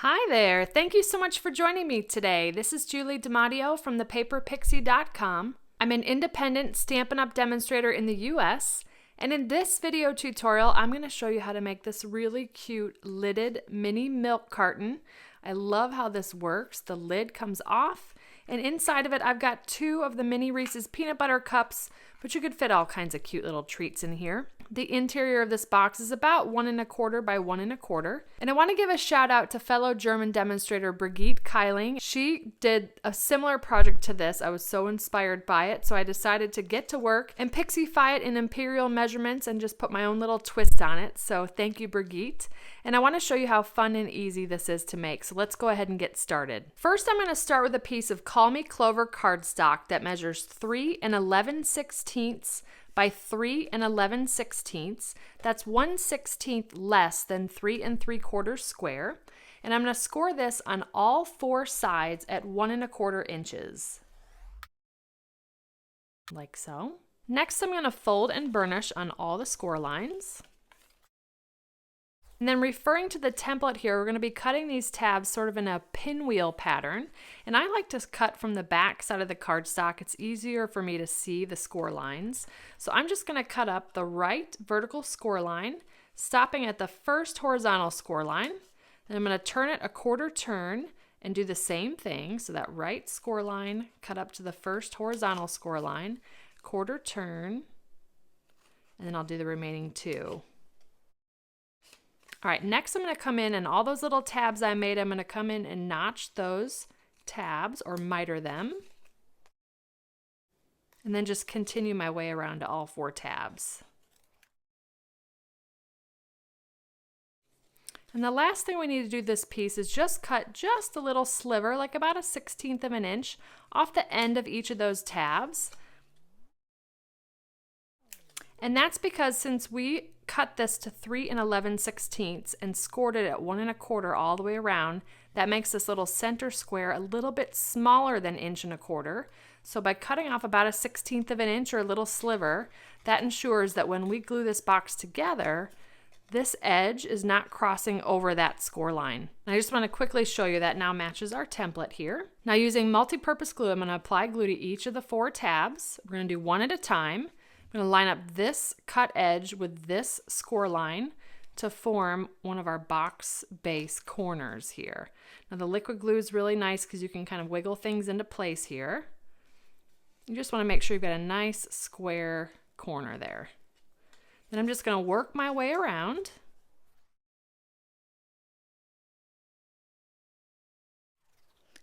Hi there. Thank you so much for joining me today. This is Julie DiMatteo from the paperpixie.com. I'm an independent Stampin' Up! Demonstrator in the US, and in this video tutorial, I'm going to show you how to make this really cute lidded mini milk carton. I love how this works. The lid comes off, and inside of it, I've got 2 of the mini Reese's peanut butter cups, but you could fit all kinds of cute little treats in here. The interior of this box is about 1 1/4 by 1 1/4. And I want to give a shout out to fellow German demonstrator Brigitte Keiling. She did a similar project to this. I was so inspired by it, so I decided to get to work and pixie-fy it in imperial measurements and just put my own little twist on it. So thank you, Brigitte. And I want to show you how fun and easy this is to make. So let's go ahead and get started. First, I'm going to start with a piece of Call Me Clover cardstock that measures 3 11/16 by 3 11/16. That's 1/16 less than 3 3/4 square. And I'm going to score this on all 4 sides at 1 1/4 inches. Like so. Next, I'm going to fold and burnish on all the score lines. And then referring to the template here, we're going to be cutting these tabs sort of in a pinwheel pattern. And I like to cut from the back side of the cardstock. It's easier for me to see the score lines. So I'm just going to cut up the right vertical score line, stopping at the first horizontal score line. Then I'm going to turn it a 1/4 turn and do the same thing. So that right score line, cut up to the first horizontal score line, 1/4 turn, and then I'll do the remaining 2. All right, next I'm going to come in and all those little tabs I made, I'm going to come in and notch those tabs or miter them. And then just continue my way around to all 4 tabs. And the last thing we need to do this piece is just cut just a little sliver, like about a 1/16 of an inch, off the end of each of those tabs. And that's because since we cut this to 3 11/16 and scored it at 1 1/4 all the way around, that makes this little center square a little bit smaller than 1 1/4. So by cutting off about a 1/16 of an inch or a little sliver, that ensures that when we glue this box together, this edge is not crossing over that score line. And I just want to quickly show you that now matches our template here. Now using multi-purpose glue, I'm going to apply glue to each of the 4 tabs. We're going to do one at a time. I'm going to line up this cut edge with this score line to form one of our box base corners here. Now the liquid glue is really nice because you can kind of wiggle things into place here. You just want to make sure you've got a nice square corner there. Then I'm just going to work my way around.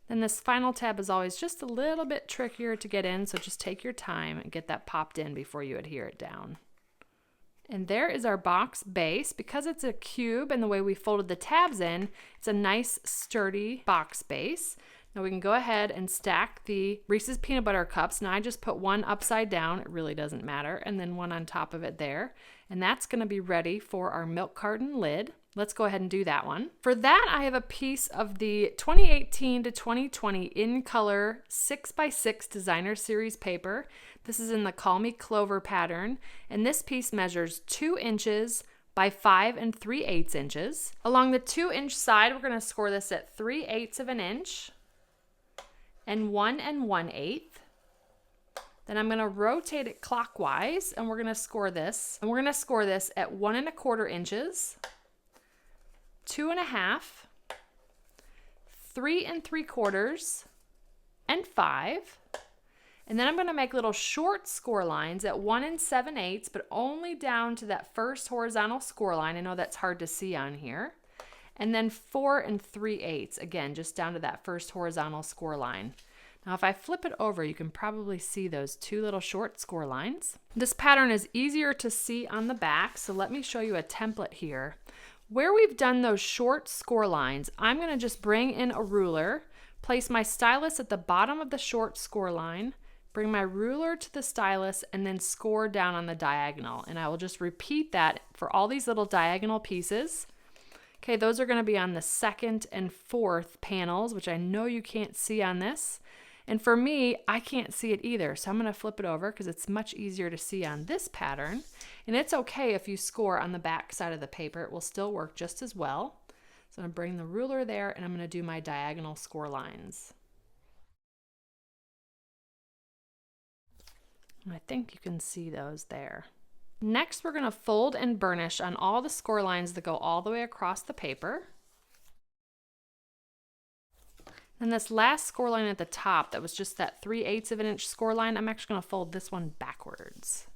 Then this final tab is always just a little bit trickier to get in, so just take your time and get that popped in before you adhere it down. And there is our box base. Because it's a cube and the way we folded the tabs in, it's a nice sturdy box base. Now we can go ahead and stack the Reese's peanut butter cups. Now I just put one upside down, it really doesn't matter, and then one on top of it there. And that's going to be ready for our milk carton lid. Let's go ahead and do that one. For that, I have a piece of the 2018 to 2020 in color 6x6 designer series paper. This is in the Call Me Clover pattern, and this piece measures 2 inches by 5 3/8 inches. Along the 2-inch side, we're going to score this at 3/8 of an inch and 1 1/8. Then I'm going to rotate it clockwise, and we're going to score this. And we're going to score this at 1 1/4 inches, 2 1/2, 3 3/4, and 5. And then I'm going to make little short score lines at 1 7/8, but only down to that first horizontal score line. I know that's hard to see on here. And then 4 3/8, again, just down to that first horizontal score line. Now if I flip it over, you can probably see those 2 little short score lines. This pattern is easier to see on the back, so let me show you a template here. Where we've done those short score lines, I'm going to just bring in a ruler, place my stylus at the bottom of the short score line, bring my ruler to the stylus, and then score down on the diagonal. And I will just repeat that for all these little diagonal pieces. Okay, those are going to be on the 2nd and 4th panels, which I know you can't see on this. And for me, I can't see it either, so I'm going to flip it over because it's much easier to see on this pattern. And it's okay if you score on the back side of the paper, it will still work just as well. So I'm going to bring the ruler there and I'm going to do my diagonal score lines. And I think you can see those there. Next, we're going to fold and burnish on all the score lines that go all the way across the paper. And this last score line at the top, that was just that 3/8 of an inch score line, I'm actually going to fold this one backwards.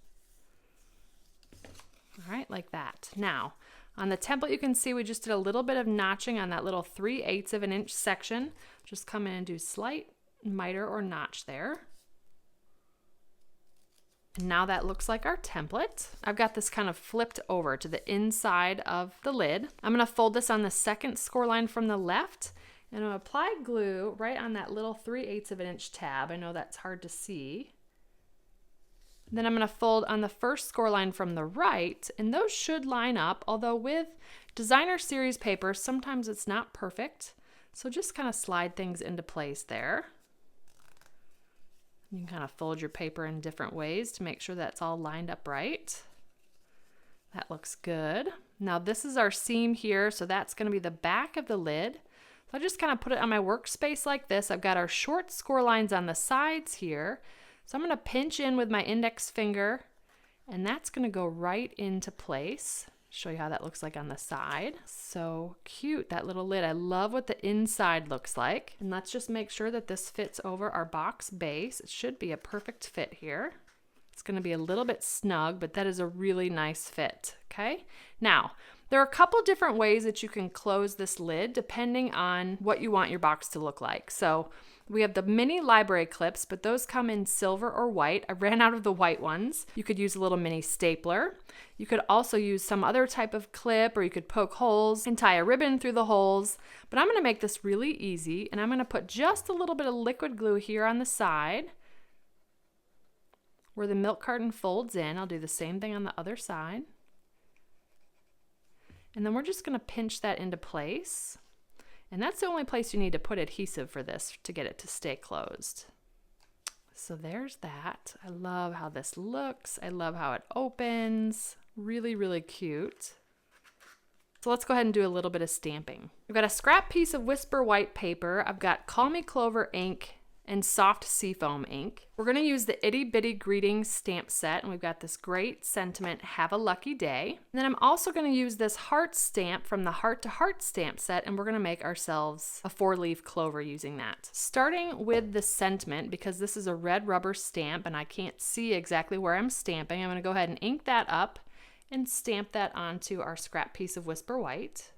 All right, like that. Now, on the template, you can see we just did a little bit of notching on that little 3/8 of an inch section. Just come in and do slight miter or notch there. And now that looks like our template. I've got this kind of flipped over to the inside of the lid. I'm going to fold this on the second score line from the left, and I'm going to apply glue right on that little 3/8 of an inch tab. I know that's hard to see. Then I'm going to fold on the first score line from the right, and those should line up, although with designer series paper, sometimes it's not perfect. So just kind of slide things into place there. You can kind of fold your paper in different ways to make sure that's all lined up right. That looks good. Now this is our seam here, so that's going to be the back of the lid. So I just kind of put it on my workspace like this. I've got our short score lines on the sides here. So I'm going to pinch in with my index finger, and that's going to go right into place. Show you how that looks like on the side. So cute, that little lid. I love what the inside looks like. And let's just make sure that this fits over our box base. It should be a perfect fit here. It's going to be a little bit snug, but that is a really nice fit, okay? Now, there are a couple different ways that you can close this lid depending on what you want your box to look like. So we have the mini library clips, but those come in silver or white. I ran out of the white ones. You could use a little mini stapler. You could also use some other type of clip, or you could poke holes and tie a ribbon through the holes. But I'm going to make this really easy, and I'm going to put just a little bit of liquid glue here on the side where the milk carton folds in. I'll do the same thing on the other side. And then we're just going to pinch that into place. And that's the only place you need to put adhesive for this to get it to stay closed. So there's that. I love how this looks. I love how it opens. Really, really cute. So let's go ahead and do a little bit of stamping. I've got a scrap piece of Whisper White paper. I've got Call Me Clover ink and soft seafoam ink. We're going to use the Itty Bitty Greetings stamp set, and we've got this great sentiment, Have a Lucky Day. And then I'm also going to use this heart stamp from the Heart to Heart stamp set, and we're going to make ourselves a 4-leaf clover using that. Starting with the sentiment, because this is a red rubber stamp and I can't see exactly where I'm stamping, I'm going to go ahead and ink that up and stamp that onto our scrap piece of Whisper White.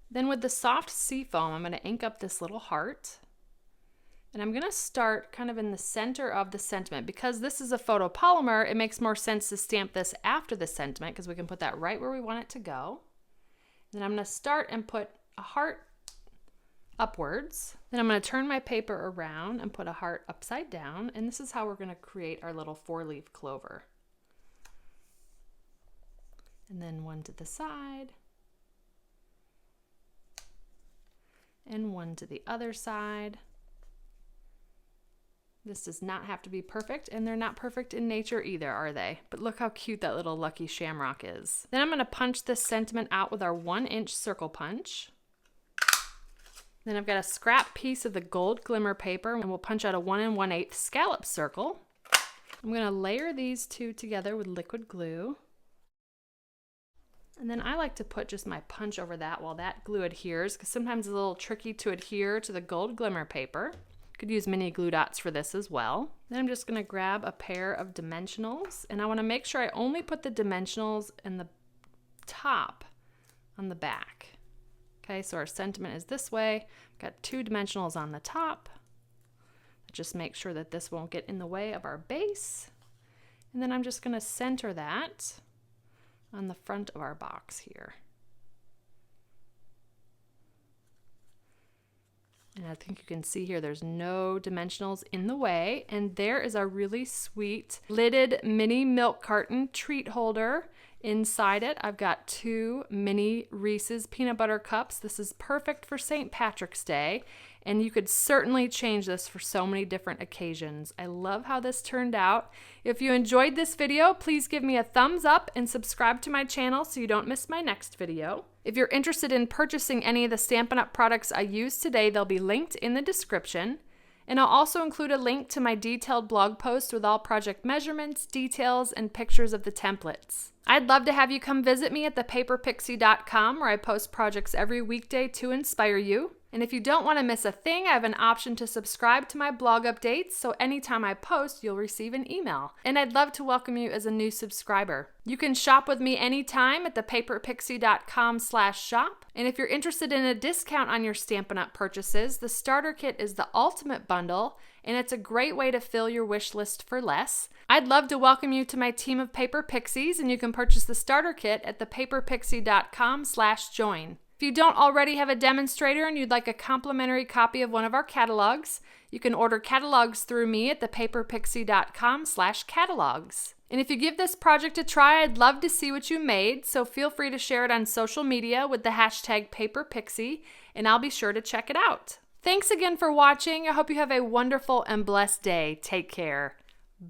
Then with the soft seafoam, I'm going to ink up this little heart. And I'm going to start kind of in the center of the sentiment. Because this is a photopolymer, it makes more sense to stamp this after the sentiment because we can put that right where we want it to go. Then I'm going to start and put a heart upwards. Then I'm going to turn my paper around and put a heart upside down. And this is how we're going to create our little 4-leaf clover. And then one to the side. And one to the other side. This does not have to be perfect, and they're not perfect in nature either, are they? But look how cute that little lucky shamrock is. Then I'm going to punch this sentiment out with our 1-inch circle punch. Then I've got a scrap piece of the gold glimmer paper, and we'll punch out a 1 1/8 scallop circle. I'm going to layer these two together with liquid glue. And then I like to put just my punch over that while that glue adheres, because sometimes it's a little tricky to adhere to the gold glimmer paper. Could use mini glue dots for this as well. Then I'm just going to grab a pair of dimensionals, and I want to make sure I only put the dimensionals in the top on the back. Okay, so our sentiment is this way. Got 2 dimensionals on the top. Just make sure that this won't get in the way of our base. And then I'm just going to center that on the front of our box here. And I think you can see here there's no dimensionals in the way. And there is our really sweet lidded mini milk carton treat holder Inside it, I've got 2 mini Reese's peanut butter cups. This is perfect for St. Patrick's Day, and you could certainly change this for so many different occasions. I love how this turned out. If you enjoyed this video, please give me a thumbs up and subscribe to my channel so you don't miss my next video. If you're interested in purchasing any of the Stampin' Up! Products I used today, they'll be linked in the description. And I'll also include a link to my detailed blog post with all project measurements, details, and pictures of the templates. I'd love to have you come visit me at paperpixie.com, where I post projects every weekday to inspire you. And if you don't want to miss a thing, I have an option to subscribe to my blog updates, so anytime I post, you'll receive an email. And I'd love to welcome you as a new subscriber. You can shop with me anytime at paperpixie.com/shop. And if you're interested in a discount on your Stampin' Up! Purchases, the starter kit is the ultimate bundle, and it's a great way to fill your wish list for less. I'd love to welcome you to my team of Paper Pixies, and you can purchase the starter kit at paperpixie.com/join. If you don't already have a demonstrator and you'd like a complimentary copy of one of our catalogs, you can order catalogs through me at paperpixie.com/catalogs. And if you give this project a try, I'd love to see what you made, so feel free to share it on social media with the hashtag paperpixie, and I'll be sure to check it out. Thanks again for watching. I hope you have a wonderful and blessed day. Take care.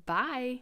Bye.